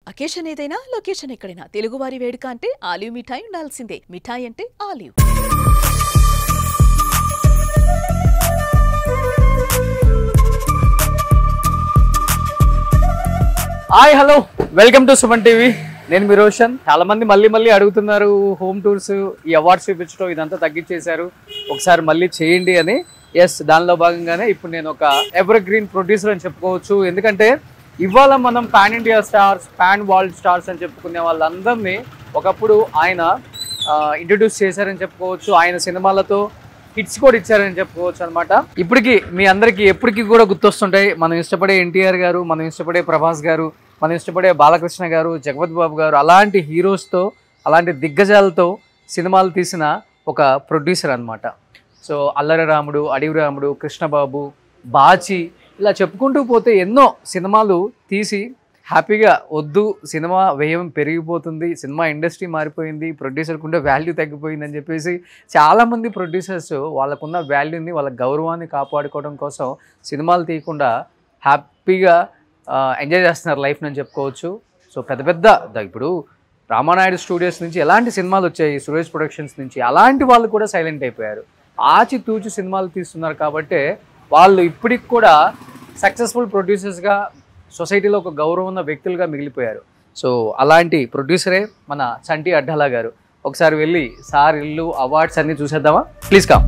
Occasion ఏదైనా location ఎక్కడైనా తెలుగువారి వేడుక అంటే ఆలివ్ మిఠాయి ఉండాల్సిందే. మిఠాయి అంటే olive. Hi hello welcome to Suman TV. నేను మీ రోషన్. చాలా మంది మళ్ళీ అడుగుతున్నారు హోమ్ టూర్స్, ఈ అవార్డ్స్ చూపించడం ఇదంతా తగ్గించేశారు, ఒకసారి మళ్ళీ చేయండి అని. ఎస్, దానిలో భాగంగానే ఇప్పుడు నేను ఒక ఎవర్ గ్రీన్ ప్రొడ్యూసర్ అని చెప్పుకోవచ్చు. ఎందుకంటే ఇవాళ మనం pan India stars, pan world stars అని చెప్పుకునే వాళ్ళందరినీ ఒకప్పుడు ఆయన ఇంట్రడ్యూస్ చేశారని చెప్పుకోవచ్చు. ఆయన సినిమాలతో హిట్స్ కూడా ఇచ్చారని చెప్పుకోవచ్చు అనమాట. ఇప్పటికీ మీ అందరికీ ఎప్పటికీ కూడా గుర్తొస్తుంటాయి మనం ఇష్టపడే ఎన్టీఆర్ గారు, మనం ఇష్టపడే ప్రభాస్ గారు, మనం ఇష్టపడే బాలకృష్ణ గారు, జగపతి బాబు గారు, అలాంటి హీరోస్తో, అలాంటి దిగ్గజాలతో సినిమాలు తీసిన ఒక ప్రొడ్యూసర్ అనమాట. సో అల్లరి రాముడు, అడవి రాముడు, కృష్ణబాబు, బాచి, ఇలా చెప్పుకుంటూ పోతే ఎన్నో సినిమాలు తీసి హ్యాపీగా వద్దు సినిమా వ్యయం పెరిగిపోతుంది, సినిమా ఇండస్ట్రీ మారిపోయింది, ప్రొడ్యూసర్కి ఉండే వాల్యూ తగ్గిపోయింది అని చెప్పేసి చాలామంది ప్రొడ్యూసర్స్ వాళ్ళకున్న వాల్యూని, వాళ్ళ గౌరవాన్ని కాపాడుకోవడం కోసం సినిమాలు తీయకుండా హ్యాపీగా ఎంజాయ్ చేస్తున్నారు లైఫ్ని అని చెప్పుకోవచ్చు. సో పెద్ద ఇప్పుడు రామానాయుడు స్టూడియోస్ నుంచి ఎలాంటి సినిమాలు వచ్చాయి, సురేష్ ప్రొడక్షన్స్ నుంచి, అలాంటి వాళ్ళు కూడా సైలెంట్ అయిపోయారు. ఆచితూచి సినిమాలు తీస్తున్నారు కాబట్టి వాళ్ళు ఇప్పటికి కూడా సక్సెస్ఫుల్ ప్రొడ్యూసర్స్గా సొసైటీలో ఒక గౌరవం ఉన్న వ్యక్తులుగా మిగిలిపోయారు. సో అలాంటి ప్రొడ్యూసరే మన చంటి అడ్డాల గారు. ఒకసారి వెళ్ళి సార్ ఇల్లు, అవార్డ్స్ అన్నీ చూసేద్దామా? Please come.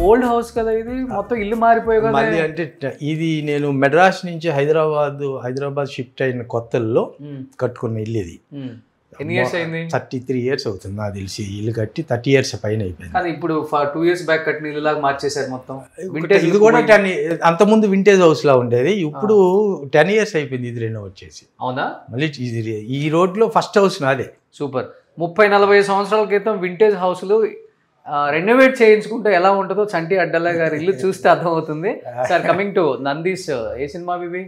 ఓల్డ్ హౌస్ కదా ఇది, మొత్తం ఇల్లు మారిపోయి కదా. మళ్ళీ అంటే ఇది నేను మెడ్రాస్ నుంచి హైదరాబాద్ షిఫ్ట్ అయిన కొత్తల్లో కట్టుకున్న ఇల్లు ఇది. ఎన్ని ఇయర్స్ అయింది? 33 years అవుతుంది నాకు తెలిసి. ఇల్లు కట్టి 30 years పైన అయిపోయింది. కానీ ఇప్పుడు 2 years బ్యాక్ కట్టిన ఇల్లు లాగా మార్చేసారు మొత్తం. ఇది కూడా 10 అంతకుముందు వింటేజ్ హౌస్ లా ఉండేది, ఇప్పుడు 10 years అయిపోయింది ఇది రెనోవేట్ వచ్చేసి. అవునా? మళ్ళీ ఈ రోడ్ లో ఫస్ట్ హౌస్ నాదే. సూపర్. 30-40 సంవత్సరాల క్రితం వింటేజ్ హౌస్లు రెనోవేట్ చేయించుకుంటే ఎలా ఉంటుందో చంటి అడ్డాల గారి ఇల్లు చూస్తే అర్థమవుతుంది. సార్ కమింగ్ టు నందీస్, ఏ సినిమా ఇవి?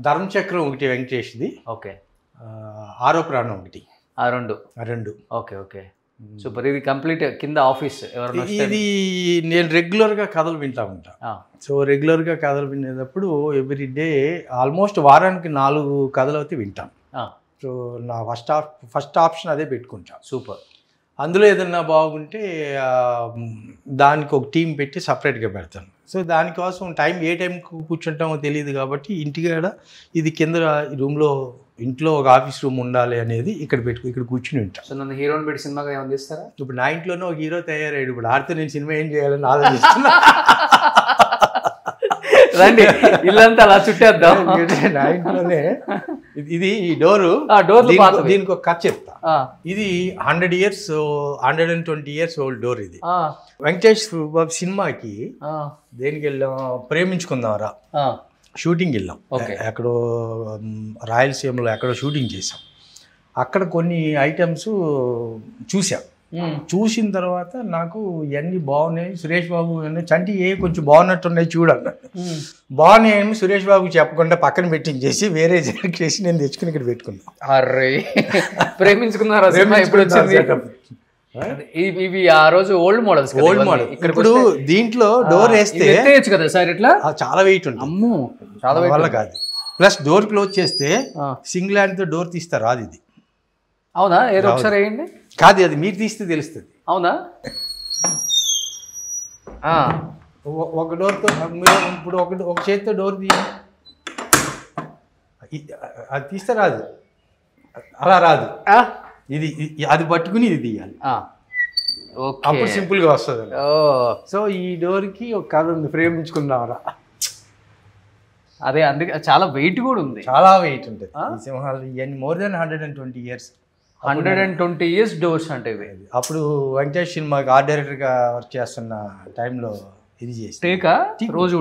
ధర్మచక్రం ఒకటి వెంకటేష్ది, ఓకే. ఆరో ప్రాణం ఒకటి, రెండు. ఓకే. సూపర్. ఇది కంప్లీట్ కింద ఆఫీస్. ఇది నేను రెగ్యులర్గా కథలు వింటా ఉంటా. సో రెగ్యులర్గా కథలు వినేటప్పుడు ఎవ్రీ డే ఆల్మోస్ట్ వారానికి 4 కథలు అయితే వింటాం. సో నా ఫస్ట్ ఆప్షన్ అదే పెట్టుకుంటా. సూపర్. అందులో ఏదన్నా బాగుంటే దానికి ఒక టీం పెట్టి సపరేట్గా పెడతాను. సో దానికోసం ఏ టైంకి కూర్చుంటామో తెలియదు కాబట్టి ఇంటికాడ ఇది కింద రూమ్లో, ఇంట్లో ఒక ఆఫీస్ రూమ్ ఉండాలి అనేది ఇక్కడ కూర్చుని ఉంటాను. సో నన్ను హీరోని పెట్టి సినిమాగా ఏమైనా తీస్తారా? ఇప్పుడు నా ఇంట్లోనే ఒక హీరో తయారయ్యాడు. ఇప్పుడు ఆడితే నేను సినిమా ఏం చేయాలని ఆలోచిస్తున్నా. రండి ఇల్లంతా అలా చుట్టేద్దాం. నా ఇంట్లోనే ఇది డోరు, దీనికి ఒక కథ చెప్తా. ఇది 120 years ఓల్డ్ డోర్. ఇది వెంకటేష్ బాబు సినిమాకి దేనికి వెళ్ళాం, ప్రేమించుకుందాంరా షూటింగ్ వెళ్ళాం. ఎక్కడో రాయలసీమలో ఎక్కడో షూటింగ్ చేసాం. అక్కడ కొన్ని ఐటమ్స్ చూసాం. చూసిన తర్వాత నాకు ఇవన్నీ బాగున్నాయి, సురేష్ బాబు చంటి కొంచెం బాగున్నట్టున్నాయి చూడన్నా. బాగున్నాయని సురేష్ బాబుకి చెప్పకుండా పక్కన పెట్టించేసి వేరే చేసి నేను తెచ్చుకుని ఇక్కడ పెట్టుకున్నాను. అరే ప్రేమించుకున్నారా? ఇప్పుడు వచ్చింది ఇవి ఆ రోజు ఓల్డ్ మోడల్స్. ఇప్పుడు దీంట్లో డోర్ వేస్తే కదా సార్, ఇట్లా చాలా వెయిట్ ఉంటుంది. అమ్మో, చాలా వల్ల కాదు. ప్లస్ డోర్ క్లోజ్ చేస్తే సింగిల్ హ్యాండ్ తో డోర్ తీస్తారు, రాదు ఇది. అవునా? ఏదో ఒకసారి వేయండి. కాదు, అది మీరు తీస్తే తెలుస్తుంది. అవునా? ఒక డోర్తో ఇప్పుడు ఒక చేతితో డోర్ అది తీస్తే రాదు, అలా రాదు. ఇది అది పట్టుకుని ఇది తీయాలి, అప్పుడు సింపుల్ గా వస్తుంది. సో ఈ డోర్ కి ఒక కథ ఉంది, ప్రేమించుకున్నారా. అదే, అందుకే చాలా వెయిట్ కూడా ఉంది, చాలా వెయిట్ ఉంటుంది. సింహాలు ఇవన్నీ more than 120 years. 120 years doors అంటే. అప్పుడు వెంకటేష్ సినిమాకి ఆర్ట్ డైరెక్టర్గా వర్క్ చేస్తున్న టైంలో ఇది చేసి రోజు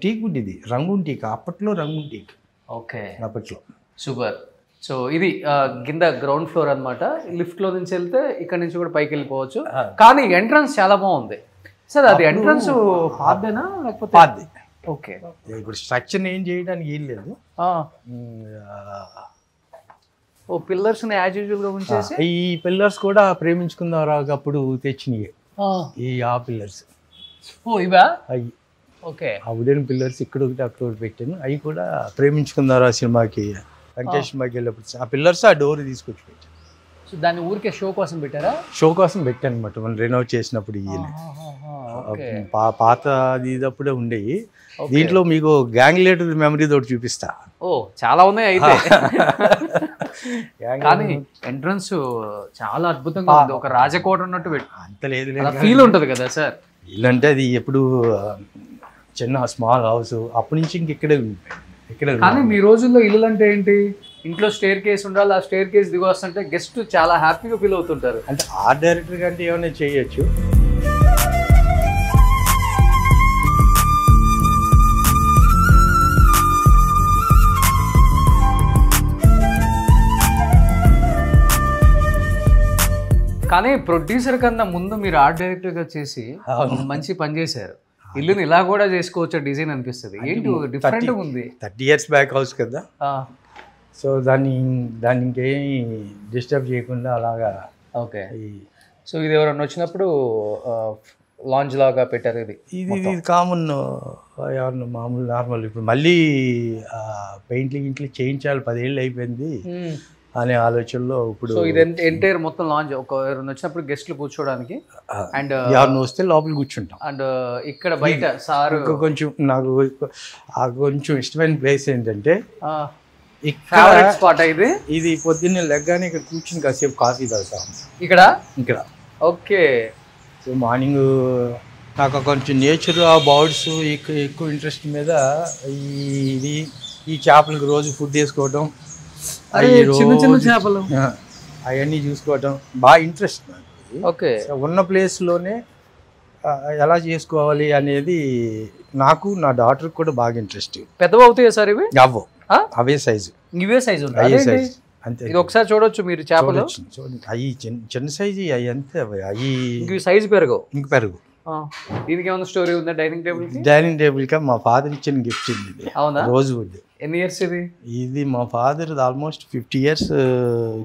టీక్ వుడ్, ఇది రంగున్ టీక్, అప్పట్లో రంగున్ టీక్. ఓకే, అప్పట్లో. సూపర్. సో ఇది కింద గ్రౌండ్ ఫ్లోర్ అనమాట. లిఫ్ట్ లో నుంచి వెళ్తే ఇక్కడ నుంచి కూడా పైకి వెళ్ళిపోవచ్చు. కానీ ఎంట్రన్స్ చాలా బాగుంది సార్. అది ఎంట్రన్స్ పాదేనా లేకపోతే? పాదే. ఓకే. ఇప్పుడు స్ట్రక్చర్ ఏం చేయడానికి ఏం లేదు. ఓ పిల్లర్స్ యాజ్ యూజువల్ గా ఉంచేసి ఈ పిల్లర్స్ కూడా ప్రేమించుకుందాం అప్పుడు తెచ్చినాయి. ఆ పిల్లర్స్ ఓ ఇవా అవి ఓకే ఆ వుడెన్ పిల్లర్స్ ఇక్కడ ఒకటి అక్కడ ఒకటి పెట్టాను. అవి కూడా ప్రేమించుకుందాం సినిమాకి వెంకటేష్ సినిమాకి వెళ్ళినప్పుడు ఆ పిల్లర్స్ ఆ డోర్ తీసుకొచ్చి పెట్టాను. సో దాన్ని ఊరికే షో కోసం పెట్టారా? షో కోసం పెట్టాను అనమాట. మనం రెనోవేట్ చేసినప్పుడు ఈయన పాత ఇదప్పుడే ఉండేవి. దీంట్లో మీకు గ్యాంగ్ లీడర్ మెమరీ తోటి చూపిస్తా. ఓ చాలా ఉన్నాయి అయితే. కానీ ఎంట్రన్స్ చాలా అద్భుతంగా ఉంది, ఒక రాజకోట ఉన్నట్టు అంత లేదు ఫీల్ ఉంటుంది కదా సార్. ఇల్లు అంటే అది ఎప్పుడు చిన్న స్మాల్ హౌస్, అప్పటి నుంచి ఇంకెక్కడే ఇక్కడ. కానీ మీ రోజుల్లో ఇల్లు అంటే ఏంటి? ఇంట్లో స్టేర్ కేస్ ఉండాలి, ఆ స్టేర్ కేస్ దిగి వస్తుంటే గెస్ట్ చాలా హ్యాపీగా ఫీల్ అవుతుంటారు. అంటే ఆర్ట్ డైరెక్టర్ కంటే ఏమైనా చేయొచ్చు. కానీ ప్రొడ్యూసర్ కన్నా ముందు మీరు ఆర్ట్ డైరెక్టర్ గా చేసి మంచి పని చేశారు. ఇల్లుని ఇలా కూడా చేసుకోవచ్చు డిజైన్ అనిపిస్తుంది. ఏంటి డిఫరెంట్ ఉంది. 30 years బ్యాక్ హౌస్ కదా, సో దాన్ని ఇంకేమి డిస్టర్బ్ చేయకుండా అలాగా. ఓకే, సో ఇది ఎవరన్నా వచ్చినప్పుడు లాంజ్ లాగా పెట్టారు. ఇది కామన్ ఎవరన్నా మామూలు నార్మల్. ఇప్పుడు మళ్ళీ పెయింట్లు ఇంట్లో చేయించాలి, 10 ఏళ్ళు అయిపోయింది అనే ఆలోచనలో ఇప్పుడు ఇది ఎంటైర్ మొత్తం లాంజ్. ఒక ఎవరైనా వచ్చినప్పుడు గెస్ట్లు కూర్చోడానికి అండ్ ఎవరిని వస్తే లోపల కూర్చుంటాం. అండ్ ఇక్కడ బయట సార్ కొంచెం నాకు కొంచెం ఇష్టమైన ప్లేస్ ఏంటంటే ఫేవరెట్ స్పాట్. ఇది పొద్దున్నే లెగ్గానే ఇక్కడ కూర్చుని కాసేపు కాఫీ తాగుతాం ఇక్కడ. ఓకే, సో మార్నింగ్ నాకు కొంచెం నేచర్ ఆ బర్డ్స్ ఎక్కువ ఇంట్రెస్ట్ మీద ఈ చేపలకు రోజు ఫుడ్ వేసుకోవడం, చిన్న చిన్న చేపలు అవన్నీ చూసుకోవటం బాగా ఇంట్రెస్ట్. ఓకే, ఉన్న ప్లేస్లోనే ఎలా చేసుకోవాలి అనేది నాకు, నా డాటర్కి కూడా బాగా ఇంట్రెస్ట్. పెద్దవి అవుతాయా సార్ ఇవి? అవే సైజు, ఇవే సైజు అంతే. ఇది ఒకసారి చూడొచ్చు మీరు చేపలు. అవి చిన్న సైజు, అవి అంతే. అవి సైజు పెరగవు, ఇంక పెరుగు. దీనికి ఏమైనా స్టోరీ ఉందా? డైనింగ్ టేబుల్ కి మా ఫాదర్ ఇచ్చిన గిఫ్ట్ ఇది. అవునా? రోజు వుడ్. ఎన్ని ఇయర్స్ ఇది? ఇది మా ఫాదర్ ఆల్మోస్ట్ 50 years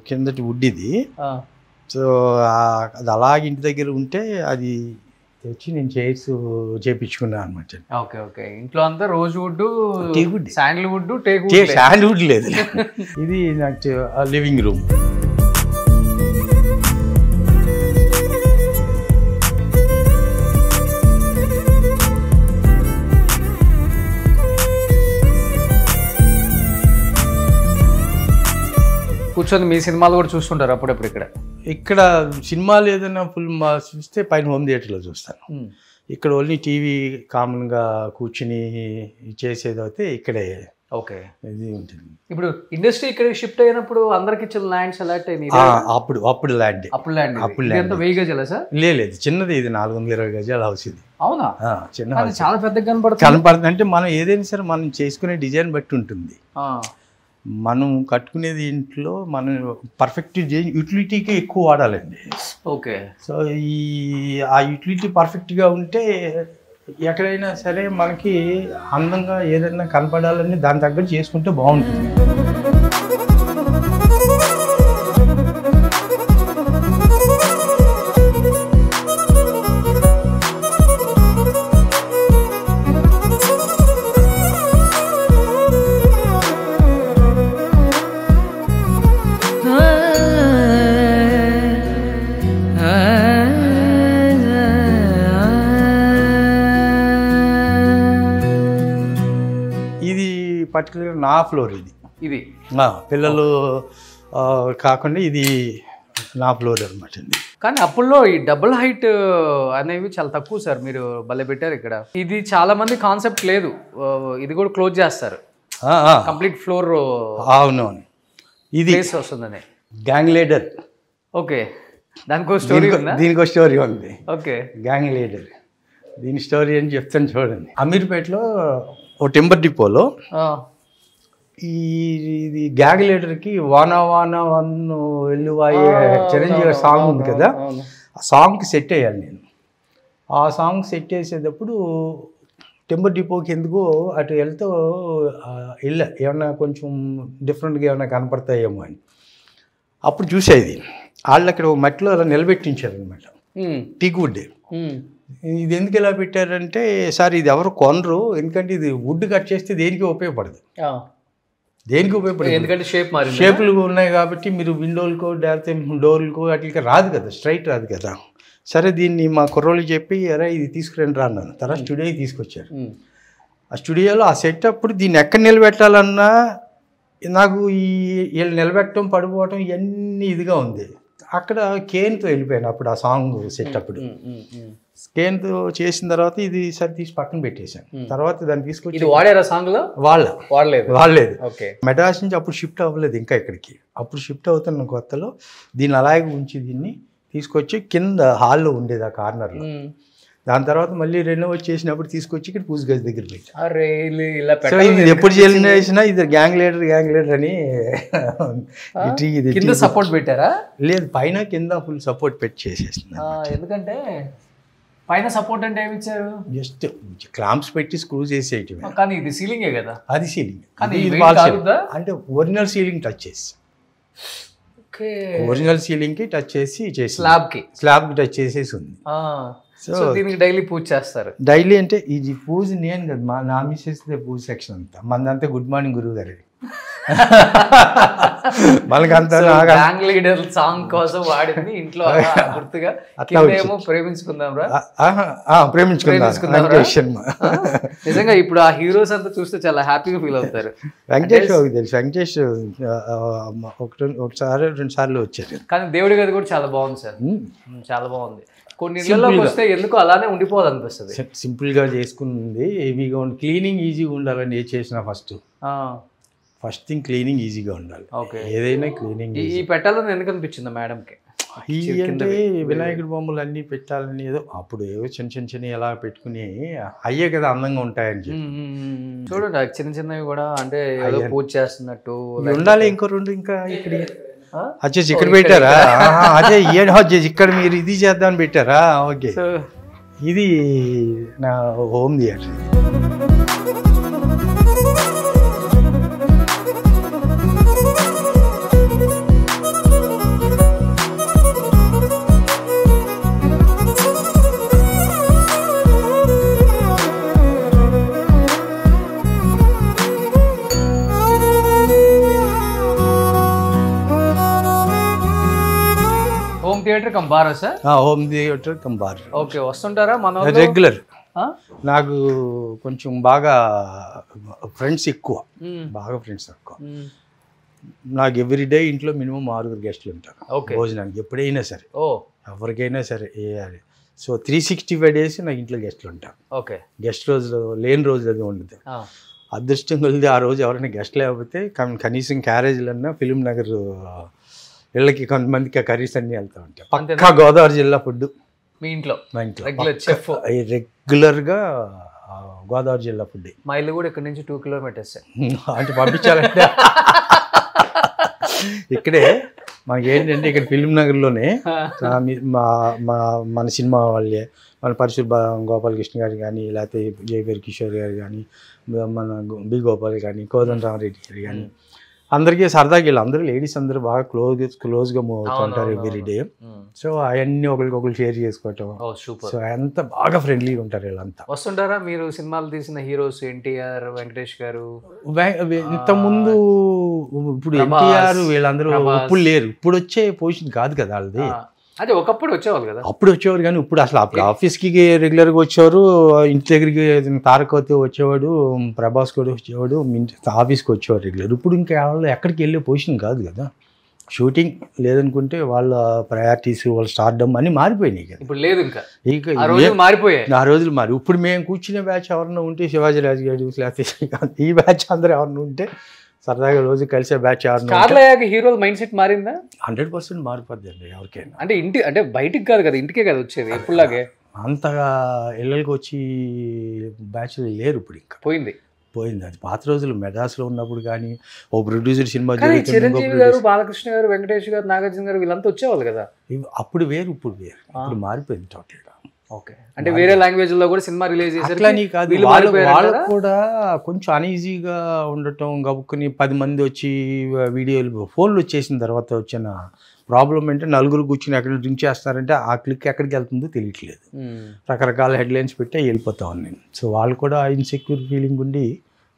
కిందటి వుడ్ ఇది. సో అది అలాగే ఇంటి దగ్గర ఉంటే అది తెచ్చి నేను చైర్స్ చేపించుకున్నాను అనమాట. ఓకే ఓకే, ఇంట్లో అంతా రోజ్ వుడ్, టీవుడ్, sandalwood, teakwood. Sandalwood లేదు. ఇది నాకు లివింగ్ రూమ్. కూర్చొని మీ సినిమాలు కూడా చూస్తుంటారు అప్పుడప్పుడు? ఇక్కడ సినిమాలు ఏదైనా ఫుల్ చూస్తే పైన హోమ్ థియేటర్లో చూస్తాను. ఇక్కడ ఓన్లీ టీవీ కామన్గా కూర్చుని చేసేది అయితే ఇక్కడే. ఓకే, ఇది ఉంటుంది. ఇప్పుడు ఇండస్ట్రీ ఇక్కడ షిఫ్ట్ అయినప్పుడు అందరికి ఇచ్చిన ల్యాండ్స్ అలాట్ అయినాయి. అప్పుడు ల్యాండ్ ఎంత 1000 గజాలా సార్? లేదు, చిన్నది. ఇది 420 గజాల హౌస్ ఇది. అవునా? చిన్న, చాలా పెద్దగా కనపడుతుంది. అంటే మనం ఏదైనా సరే మనం చేసుకునే డిజైన్ బట్టి ఉంటుంది. మనం కట్టుకునేది ఇంట్లో మనం పర్ఫెక్ట్ యూటిలిటీకి ఎక్కువ వాడాలండి. ఓకే, సో ఆ యూటిలిటీ పర్ఫెక్ట్గా ఉంటే ఎక్కడైనా సరే మనకి అందంగా ఏదైనా కనపడాలని దాని తగ్గట్టు చేసుకుంటే బాగుంటుంది. పర్టికులర్ నా ఫ్లోర్ ఇది పిల్లలు కాకుండా ఇది నా ఫ్లోర్ అనమాట. కానీ అప్పుల్లో ఈ డబుల్ హైట్ అనేవి చాలా తక్కువ సార్, మీరు భలే పెట్టారు ఇక్కడ. ఇది చాలా మంది కాన్సెప్ట్ లేదు, ఇది కూడా క్లోజ్ చేస్తారు కంప్లీట్ ఫ్లోర్. అవునవును, ఇది వస్తుందని గ్యాంగ్ లీడర్. ఓకే, దానికో స్టోరీ ఉందా? దీనికో స్టోరీ ఉంది. ఓకే, గ్యాంగ్ లీడర్, దీని స్టోరీ అని చెప్తాను చూడండి. అమీర్పేటలో ఓ టింబర్ డిపోలో ఇది గ్యాంగ్ లీడర్కి వానా వానా వన్ను వెల్లువాయి చిరంజీవి సాంగ్ ఉంది కదా, ఆ సాంగ్కి సెట్ అయ్యాను నేను. ఆ సాంగ్ సెట్ చేసేటప్పుడు టింబర్ డిపోకి ఎందుకో అటు వెళ్తూ ఏమన్నా కొంచెం డిఫరెంట్గా ఏమైనా కనపడతాయేమో అని అప్పుడు చూసేది వాళ్ళు అక్కడ మట్టిలో అలా నిలబెట్టించారు అనమాట, టీక్ వుడ్. ఇది ఎందుకు ఇలా పెట్టారంటే, సార్ ఇది ఎవరు కొనరు, ఎందుకంటే ఇది వుడ్ కట్ చేస్తే దేనికి ఉపయోగపడదు, దేనికి ఉపయోగపడదు, ఎందుకంటే షేపులు ఉన్నాయి కాబట్టి మీరు విండోలకో లేకపోతే డోర్లకో వాటికి రాదు కదా, స్ట్రైట్ రాదు కదా. సరే దీన్ని మా కుర్రోళ్ళు చెప్పి అరే ఇది తీసుకురండి రా అన్నాను. తర్వాత స్టూడియోకి తీసుకొచ్చారు. ఆ స్టూడియోలో ఆ సెట్ అప్పుడు దీన్ని ఎక్కడ నిలబెట్టాలన్నా నాకు వీళ్ళు నిలబెట్టడం పడిపోవటం ఇవన్నీ ఇదిగా ఉంది. అక్కడ కేన్తో వెళ్ళిపోయాను అప్పుడు ఆ సాంగ్ సెట్ అప్పుడు. కేన్తో చేసిన తర్వాత ఇది సరి తీసి పక్కన పెట్టేశాను. తర్వాత దాన్ని తీసుకొచ్చి వాడారా సాంగ్ లో? వాడలేదు. మెడ్రాస్ నుంచి అప్పుడు షిఫ్ట్ అవ్వలేదు ఇంకా ఇక్కడికి. అప్పుడు షిఫ్ట్ అవుతున్న కొత్తలో దీన్ని అలాగే ఉంచి దీన్ని తీసుకొచ్చి కింద హాల్లో ఉండేది ఆ కార్నర్లో. దాని తర్వాత మళ్ళీ రెనోవేట్ చేసినప్పుడు తీసుకొచ్చి ఇక్కడ పూజ గది దగ్గర పెట్టాను. ఇది ఎప్పుడు చేసినా ఇది గ్యాంగ్ లీడర్ అని కింద సపోర్ట్ పెట్టారా? లేదు, పైన కింద ఫుల్ సపోర్ట్ పెట్టి చేసేసింది. ఎందుకంటే పైన సపోర్ట్ అంటే ఏమి ఇచ్చారు? జస్ట్ క్లాంప్స్ పెట్టి స్క్రూ చేసేయటం. కానీ ఇది సీలింగే కదా? అది సీలింగ్, అంటే ఒరిజినల్ సీలింగ్ టచ్ చేసి, ఒరిజినల్ సీలింగ్ కి టచ్ చేసి స్లాబ్ కి టచ్ చేసేసి ఉంది. సో దీనికి డైలీ పూజ చేస్తారు? డైలీ అంటే ఇది పూజ నేను కదా, నా మిస్సెస్ పూజ సెక్షన్ అంతా మందంతా గుడ్ మార్నింగ్ గురువు గారు. మనకంతా గ్యాంగ్ లీడర్ సాంగ్ కోసం వాడింది ఇంట్లో గుర్తుగా. ప్రేమించుకుందాం. నిజంగా ఇప్పుడు ఆ హీరోస్ అంతా చూస్తే చాలా హ్యాపీగా ఫీల్ అవుతారు. వెంకటేష్ తెలుసు, వెంకటేష్ ఒకసారి 2 సార్లు వచ్చారు. కానీ దేవుడి గది కూడా చాలా బాగుంది సార్, చాలా బాగుంది. కొన్ని ఇళ్ళలోకి వస్తే ఎందుకు అలానే ఉండిపోవాలి అనిపిస్తుంది. సింపుల్ గా చేసుకుంది, హెవీగా ఉండి క్లీనింగ్ ఈజీగా ఉండాలని ఏ చేసినా ఫస్ట్ థింగ్ క్లీనింగ్ ఈజీగా ఉండాలి. ఏదైనా క్లీనింగ్. ఈ పెట్టాలని ఎందుకు అనిపించింది మేడంకి? అంటే వినాయకుడి బొమ్మలు అన్నీ పెట్టాలని ఏదో అప్పుడు ఏవో చిన్న ఎలా పెట్టుకుని అయ్యే కదా అందంగా ఉంటాయని చెప్పి చూడండి. చిన్నవి కూడా అంటే పూజ చేస్తున్నట్టు ఉండాలి. ఇంకో 2 ఇంకా ఇక్కడ వచ్చేసి ఇక్కడ పెట్టారా? అదే వచ్చేసి ఇక్కడ మీరు ఇది చేద్దామని పెట్టారా? ఓకే, ఇది నా home theatre. Theatre come bar sir? Home theatre come bar. Okay, వస్తుంటారా? మన రెగ్యులర్. నాకు కొంచెం బాగా ఫ్రెండ్స్ ఎక్కువ, నాకు ఎవ్రీడే ఇంట్లో మినిమం 6 గెస్ట్లు ఉంటారు భోజనానికి ఎప్పుడైనా సరే, ఎవరికైనా సరే వేయాలి. సో 365 days నాకు ఇంట్లో గెస్ట్లు ఉంటారు. ఓకే, గెస్ట్ రోజులు లేని రోజు అది ఉండదు. అదృష్టం కొలిది ఆ రోజు ఎవరైనా గెస్ట్ లేకపోతే కనీసం క్యారేజీలన్నా ఫిలిం నగర్ ఇళ్ళకి కొంతమందికి కర్రీస్ అన్నీ వెళ్తూ ఉంటాయి. పక్కా గోదావరి జిల్లా ఫుడ్ మీ ఇంట్లో? మా ఇంట్లో రెగ్యులర్గా గోదావరి జిల్లా ఫుడ్. మా ఇల్లు కూడా ఇక్కడ నుంచి 2 kilometers అంటే పంపించాలంటే ఇక్కడే మనకి ఏంటంటే ఇక్కడ ఫిలిం నగర్లోనే మన సినిమా వాళ్ళే, మన పరిశుభ్ర గోపాలకృష్ణ గారు కానీ, లేకపోతే జయపేరు కిషోర్ గారు కానీ, మన బి గోపాల్ కానీ, కోదండరామరెడ్డి గారు కానీ, అందరికీ సరదాగా వీళ్ళు అందరూ లేడీస్ అందరూ బాగా క్లోజ్గా మూవ్ అవుతుంటారు ఎవ్రీడే. సో అవన్నీ ఒకరికొకరు షేర్ చేసుకోవటం. సో అంత బాగా ఫ్రెండ్లీగా ఉంటారు వీళ్ళంతా. వస్తుంటారా మీరు సినిమాలు తీసిన హీరోస్? ఎన్టీఆర్, వెంకటేష్ గారు ఇంతకుముందు, ఇప్పుడు ఎన్టీఆర్ వీళ్ళందరూ ఇప్పుడు లేరు, ఇప్పుడు వచ్చే పొజిషన్ కాదు కదా వాళ్ళది. అదే ఒకప్పుడు వచ్చేవాళ్ళు కదా, అప్పుడు వచ్చేవారు. కానీ ఇప్పుడు అసలు అప్పుడు ఆఫీస్కి రెగ్యులర్గా వచ్చేవారు, ఇంటి దగ్గరికి తారకతో వచ్చేవాడు, ప్రభాస్ కూడా వచ్చేవాడు, ఆఫీస్కి వచ్చేవాడు రెగ్యులర్. ఇప్పుడు ఇంకా వాళ్ళు ఎక్కడికి వెళ్ళే పొజిషన్ కాదు కదా. షూటింగ్ లేదనుకుంటే వాళ్ళ ప్రయారిటీస్, వాళ్ళ స్టార్డమ్ అన్నీ మారిపోయినాయి కదా. ఇప్పుడు లేదు, ఇంకా మారిపోయాయి ఆ రోజులు మారి. ఇప్పుడు మేము కూర్చునే బ్యాచ్ ఎవరన్నా ఉంటే శివాజీ రాజు గారు, లేకపోతే ఈ బ్యాచ్ అందరూ ఎవరన్నా ఉంటే సరదాగా రోజు కలిసే బ్యాచ్ హీరోల మైండ్ సెట్ మారిందా? 100% మారిపోద్ది అండి ఎవరికైనా. అంటే అంటే బయటికి కాదు కదా, ఇంటికే కదా వచ్చేది ఎప్పుడులాగే. అంతగా ఇళ్ళకి వచ్చి బ్యాచ్లు లేరు ఇప్పుడు, ఇంకా పోయింది. అది పాత రోజులు. మెడ్రాస్లో ఉన్నప్పుడు కానీ ఓ ప్రొడ్యూసర్ సినిమా చిరంజీవి గారు, బాలకృష్ణ గారు, వెంకటేష్ గారు, నాగార్జున గారు వీళ్ళంతా వచ్చేవాళ్ళు కదా. అప్పుడు వేరు, ఇప్పుడు వేరు. ఇప్పుడు మారిపోయింది టోటల్గా. ఓకే, అంటే వేరే లాంగ్వేజ్ లో కూడా సినిమా రిలీజ్ అట్లని కాదు, వాళ్ళకు కూడా కొంచెం అనీజీగా ఉండటం, గబుక్కుని 10 మంది వచ్చి వీడియోలు ఫోన్లు వచ్చేసిన తర్వాత వచ్చిన ప్రాబ్లం అంటే నలుగురు కూర్చుని ఎక్కడ డ్రింక్ చేస్తారంటే ఆ క్లిక్ ఎక్కడికి వెళ్తుందో తెలియట్లేదు. రకరకాల హెడ్లైన్స్ పెట్టి వెళ్ళిపోతా ఉన్నాను. సో వాళ్ళు కూడా ఇన్సెక్యూర్ ఫీలింగ్ ఉండి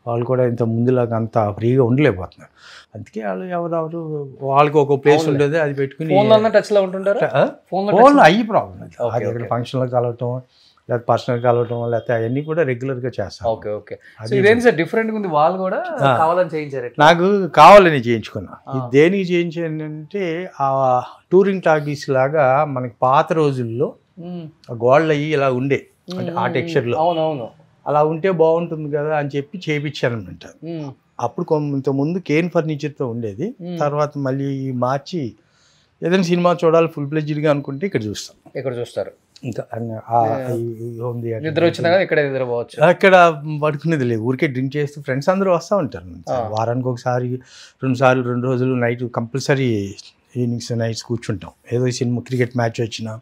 వాళ్ళు కూడా ఇంత ముందులాగా అంత ఫ్రీగా ఉండలేకపోతున్నారు. అందుకే వాళ్ళు ఎవరెవరు వాళ్ళకి ఒక ప్లేస్ ఉండేది, అది పెట్టుకుని టచ్ లో ఉంటుంటారు. ఫోన్లో అయ్యి ప్రాబ్లం అది ఇక్కడ ఫంక్షన్లో కలవటం, లేకపోతే పర్సనల్ కలవటం, లేకపోతే అవన్నీ కూడా రెగ్యులర్గా చేస్తాను. ఓకే ఓకే, ఇదేంటి సార్ డిఫరెంట్ ఉంది? వాళ్ళు కూడా కావాలని చేయించారు? నాకు కావాలని చేయించుకున్నా. దేనికి చేయించానంటే ఆ టూరింగ్ టాకీస్ లాగా మనకి పాత రోజుల్లో గోడలు అయ్యి ఇలా ఉండే, అంటే ఆ టెక్స్చర్లో అవునవును అలా ఉంటే బాగుంటుంది కదా అని చెప్పి చేయించాను అనమాట. అప్పుడు కొంతమంది కేన్ ఫర్నిచర్తో ఉండేది, తర్వాత మళ్ళీ మార్చి ఏదైనా సినిమా చూడాలి ఫుల్ ప్లెడ్జ్డ్గా అనుకుంటే ఇక్కడ చూస్తాం. ఇక్కడ చూస్తారు. ఇంకా నిద్ర వచ్చినా ఇక్కడ నిద్రపోవచ్చు, అక్కడ పడుకునేది లేదు, ఊరికే డ్రింక్ చేస్తూ ఫ్రెండ్స్ అందరూ వస్తూ ఉంటారు. వారానికి ఒకసారి 2 సార్లు 2 రోజులు నైట్ కంపల్సరీ ఈవినింగ్స్ నైట్స్ కూర్చుంటాం. ఏదో సినిమా క్రికెట్ మ్యాచ్ వచ్చినా,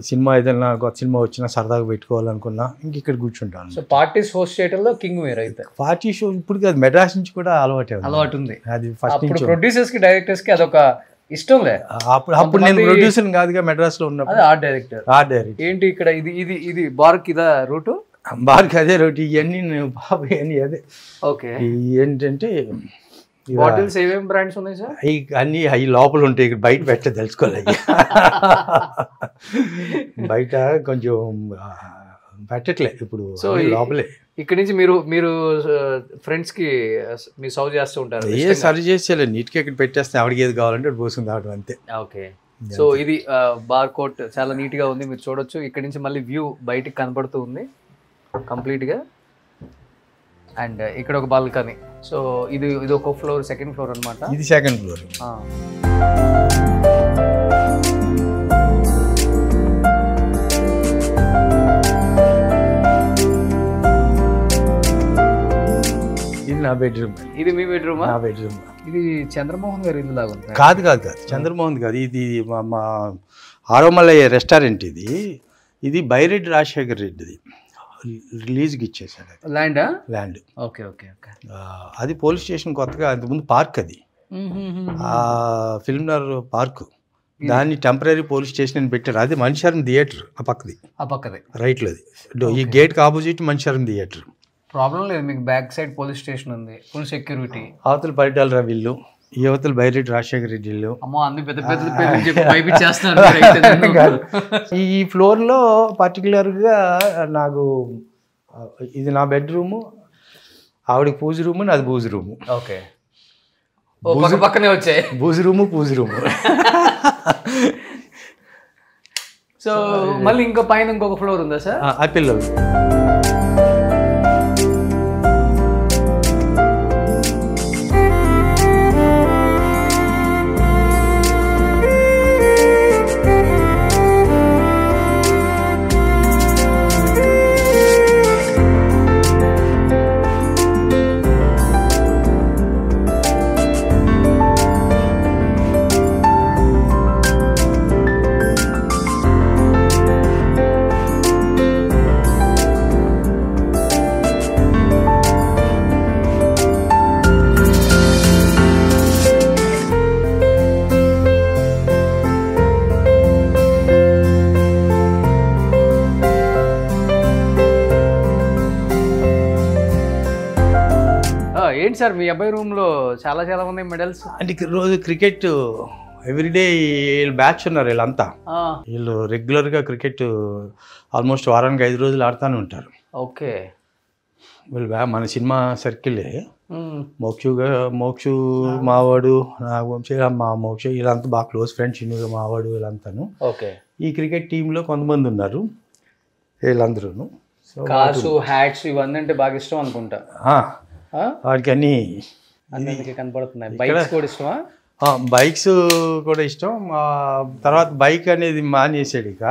సినిమా ఏదైనా కొత్త సినిమా వచ్చినా సరదాగా పెట్టుకోవాలనుకున్నా ఇంక ఇక్కడ కూర్చుంటాను. సో పార్టీస్ హోస్ట్ చేయడంలో కింగ్ మీరు అయితే? పార్టీ షో ఇప్పుడు కాదు, మెడ్రాస్ నుంచి కూడా అలవాటు ఉంది. అది ఫస్ట్ నుంచి ప్రొడ్యూసర్స్ కి డైరెక్టర్స్ కి అదొక ఇష్టం లే. అప్పుడు నేను ప్రొడ్యూసర్ కాదుగా, మెడ్రాస్ లో ఉన్నప్పుడు ఆర్ట్ డైరెక్టర్. ఏంటి ఇక్కడ ఇది బార్క్ ఇదా రూటు? బార్క్ అదే రూట్. ఇవన్నీ బాబు ఇవన్నీ అదే. ఓకే, ఏంటంటే బాటిల్స్ ఏమేమి బ్రాండ్స్ ఉన్నాయి సార్? అన్ని అవి లోపల ఉంటాయి, ఇక్కడ బయట పెట్ట తెలుసుకోవాలి. బయట కొంచెం పెట్టట్లే ఇప్పుడు, లోపలే. ఇక్కడ నుంచి మీరు ఫ్రెండ్స్ కి మీరు సర్వ్ చేస్తూ ఉంటారు? సర్వ్ చేసేయాలి, నీట్గా ఇక్కడ పెట్టేస్తే ఆవిడకి ఏది కావాలంటే పోసుకుని రావడం అంతే. ఓకే, సో ఇది బార్ కోట్ చాలా నీట్ గా ఉంది, మీరు చూడొచ్చు. ఇక్కడ నుంచి మళ్ళీ వ్యూ బయటికి కనబడుతూ ఉంది కంప్లీట్ గా. అండ్ ఇక్కడ ఒక బాల్కనీ. సో ఇది ఒక ఫ్లోర్, సెకండ్ ఫ్లోర్ అనమాట. ఇది సెకండ్ ఫ్లోర్. ఇది నా బెడ్రూమ్. ఇది మీ బెడ్రూమ్? నా బెడ్రూమ్. ఇది చంద్రమోహన్ గారి ఇల్లు లాగా ఉంది? కాదు, చంద్రమోహన్ కాదు. ఇది మా ఆరోమలయ్య రెస్టారెంట్. ఇది బైరెడ్డి రాజశేఖర్ రెడ్డిది, రిలీజ్కి ఇచ్చేసాడు ల్యాండ్. Okay okay okay. అది పోలీస్ స్టేషన్ కొత్తగా, అంతకుముందు పార్క్, అది ఫిల్మ్నగర్ పార్క్, దాన్ని టెంపరీ పోలీస్ స్టేషన్ అని పెట్టారు. అది మణిశర్మ థియేటర్ ఆ పక్కది రైట్లోది. ఈ గేట్కి ఆపోజిట్ మణిశర్మ థియేటర్. ప్రాబ్లం లేదు మీకు, బ్యాక్ సైడ్ పోలీస్ స్టేషన్ ఉంది, ఫుల్ సెక్యూరిటీ. అవతల పరిటాల రవి ఇల్లు, యువతలు బైరెడ్డి రాజశేఖర రెడ్డి ఇల్లు. ఈ ఫ్లోర్ లో పర్టికులర్ గా నాకు ఇది నా బెడ్రూమ్, ఆవిడకి పూజ రూమ్, నాది బూజు రూమ్. ఓకే, పక్కనే వచ్చాయి బూజు రూమ్, పూజ రూమ్. సో మళ్ళీ ఇంకో పైన ఇంకొక ఫ్లోర్ ఉందా సార్? ఆ పిల్లలు. ఏంటి సార్ మీ అబ్బాయి రూమ్ లో చాలా ఉన్నాయి మెడల్స్? అంటే రోజు క్రికెట్ ఎవ్రీడే వీళ్ళు బ్యాచ్ ఉన్నారు, వీళ్ళంతా వీళ్ళు రెగ్యులర్ గా క్రికెట్ ఆల్మోస్ట్ వారానికి 5 రోజులు ఆడుతూనే ఉంటారు. ఓకే, వీళ్ళు మన సినిమా సర్కిలే. మోక్షు మావాడు, మా మోక్ష వీళ్ళంతా బాగా క్లోజ్ ఫ్రెండ్స్. మావాడు వీళ్ళంతాను. ఓకే, ఈ క్రికెట్ టీంలో కొంతమంది ఉన్నారు వీళ్ళందరూ. కార్స్, హ్యాట్స్ ఇవన్నీ అంటే బాగా ఇష్టం అనుకుంటా వాడికి. అన్నిటికీ కనపడుతున్నాయి. బైక్స్ కూడా ఇష్టమా? బైక్స్ కూడా ఇష్టం. తర్వాత బైక్ అనేది మానేసాడు. ఇక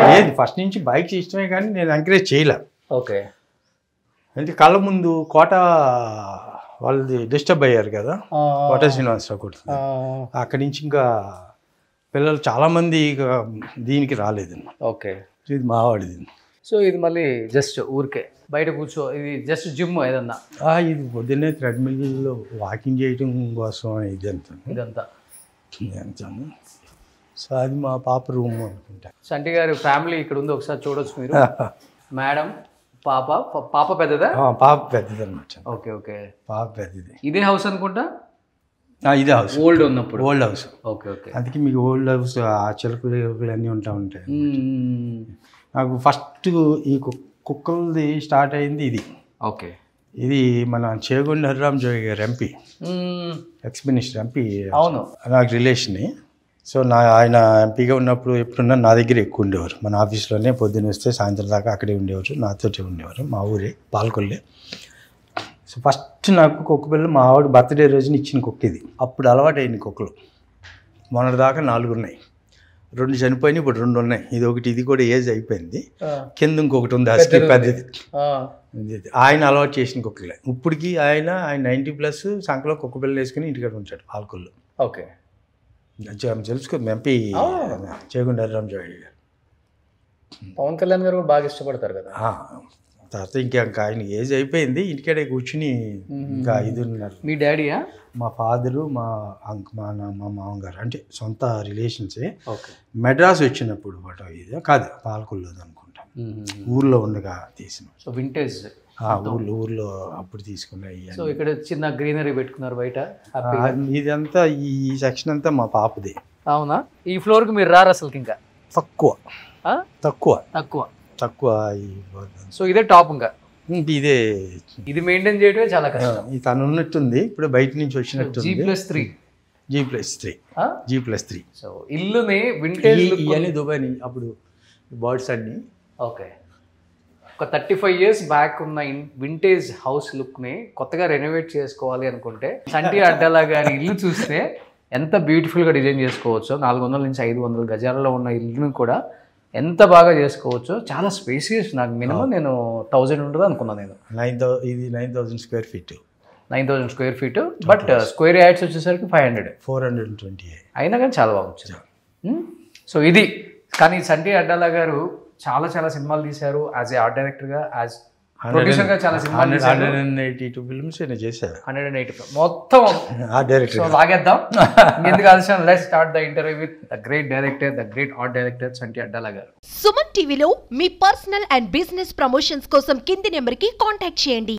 లేదు, ఫస్ట్ నుంచి బైక్స్ ఇష్టమే కానీ నేను ఎంకరేజ్ చేయలే. ఓకే, అంటే కళ్ళ ముందు కోట వాళ్ళది డిస్టర్బ్ అయ్యారు కదా, కోట శ్రీనివాసరావు కొడుతుంది. అక్కడి నుంచి ఇంకా పిల్లలు చాలామంది ఇక దీనికి రాలేదన్న. ఓకే. ఇది మావాడిది. సో ఇది మళ్ళీ జస్ట్ ఊరికే బయట కూర్చో, ఇది జస్ట్ జిమ్ ఏదన్నా? ఇది పొద్దున్నే థ్రెడ్మిల్లో వాకింగ్ చేయడం కోసం ఇదంతా. సో అది మా పాప రూమ్ అనుకుంటా. సంటి గారి ఫ్యామిలీ ఇక్కడ ఉంది, ఒకసారి చూడొచ్చు మీరు. మేడం, పాప పెద్దదా? పాప పెద్దది అనమాట. ఓకే ఓకే, పాప పెద్దది. ఇదే హౌస్ అనుకుంటా? ఇదే హౌస్, ఓల్డ్ ఉన్నప్పుడు. Old house. Okay okay. అందుకే మీకు ఓల్డ్ హౌస్ ఆ చిలుకలు అన్నీ ఉంటాయి. నాకు ఫస్ట్ ఈ కుక్కలది స్టార్ట్ అయింది ఇది. ఓకే. ఇది మన చేగొండ హరిరామ్ జోగి గారు ఎంపీ, ఎక్స్ మినిస్టర్ ఎంపీ. అవును, నాకు రిలేషన్. సో ఆయన ఎంపీగా ఉన్నప్పుడు ఎప్పుడున్నా నా దగ్గర ఎక్కువ ఉండేవారు. మన ఆఫీస్లోనే పొద్దున్న వస్తే సాయంత్రం దాకా అక్కడే ఉండేవారు, నాతోటే ఉండేవారు. మా ఊరే పాలకొల్లే. సో ఫస్ట్ నాకు కుక్క పిల్ల మా ఆవిడ బర్త్డే రోజున ఇచ్చిన కుక్క ఇది. అప్పుడు అలవాటు అయింది కుక్కలు. మొన్నటి దాకా 4 ఉన్నాయి, 2 చనిపోయినాయి, ఇప్పుడు 2 ఉన్నాయి. ఇది ఒకటి, ఇది కూడా ఏజ్ అయిపోయింది. కింద ఇంకొకటి ఉంది, హస్కీ పెద్దది. ఆయన అలవాటు చేసిన కుక్కలే. ఇప్పటికి ఆయన 90+ సంఖ్యలో కుక్క పిల్లలు వేసుకుని ఇంటికాడ ఉంటాడు పాలకొల్లు. ఓకే. తెలుసుకో, ఎంపీ చేగొండ హరిరామ్ జోగి గారు. పవన్ కళ్యాణ్ గారు కూడా బాగా ఇష్టపడతారు కదా. తర్వాత ఇంకా ఆయన ఏజ్ అయిపోయింది, ఇంటికాడే కూర్చుని ఇంకా 5 ఉన్నారు. మీ డాడీయా? మా ఫాదరు, మా మామగారు, అంటే సొంత రిలేషన్సే. ఓకే. మెడ్రాస్ వచ్చినప్పుడు ఫోటో ఇది కాదు, పాలకొల్లుది అనుకుంటా. ఊర్లో ఉండగా తీసిన. సో వింటేజ్ ఊర్లో అప్పుడు తీసుకున్నాయి. సో ఇక్కడ చిన్న గ్రీనరీ పెట్టుకున్నారు బయట. ఇదంతా ఈ సెక్షన్ అంతా మా పాపది. అవునా? ఈ ఫ్లోర్కి మీరు రారు అసలు? ఇంకా తక్కువ తక్కువ తక్కువ తక్కువ. సో ఇదే టాప్. ఇంకా ఇదే, ఇది మెయింటైన్ చేయడమే చాలా కష్టం. ఇది తను ఉన్నట్టుంది, ఇప్పుడు బయట నుంచి వచ్చినట్టు. G+3. G+3. సో ఇల్లుని వింటేజ్ ఇవన్నీ దుబాయ్ అప్పుడు బర్డ్స్ అన్ని. ఓకే. ఒక 35 years బ్యాక్ ఉన్న వింటేజ్ హౌస్ లుక్ని కొత్తగా రెనోవేట్ చేసుకోవాలి అనుకుంటే సంటి అడ్డాల గారి ఇల్లు చూస్తే ఎంత బ్యూటిఫుల్గా డిజైన్ చేసుకోవచ్చో. 400 నుంచి 500 గజాలలో ఉన్న ఇల్లుని కూడా ఎంత బాగా చేసుకోవచ్చో. చాలా స్పేసియస్. నాకు మినిమం నేను 1000 ఉంటుంది అనుకున్నాను నేను. ఇది 9,000 square feet. 9,000 square feet. But square yards వచ్చేసరికి 420 అయినా కానీ చాలా బాగా వచ్చింది. సో ఇది. కానీ సంటి అడ్డాల గారు చాలా చాలా సినిమాలు తీశారు. యాజ్ ఏ ఆర్ట్ డైరెక్టర్గా, యాజ్ ప్రొడ్యూసర్గా చాలా సినిమాలు 182 ఫిల్మ్స్ చేశారు. 180 మొత్తం ఆర్ట్ డైరెక్టర్. సో లాగేద్దాం, ఎందుకు ఆలస్యం. Let's start the interview with the great director, the great art director Santi Addala garu. Suman టీవీలో మీ పర్సనల్ అండ్ బిజినెస్ ప్రమోషన్స్ కోసం కింది నెంబర్కి కాంటాక్ట్ చేయండి.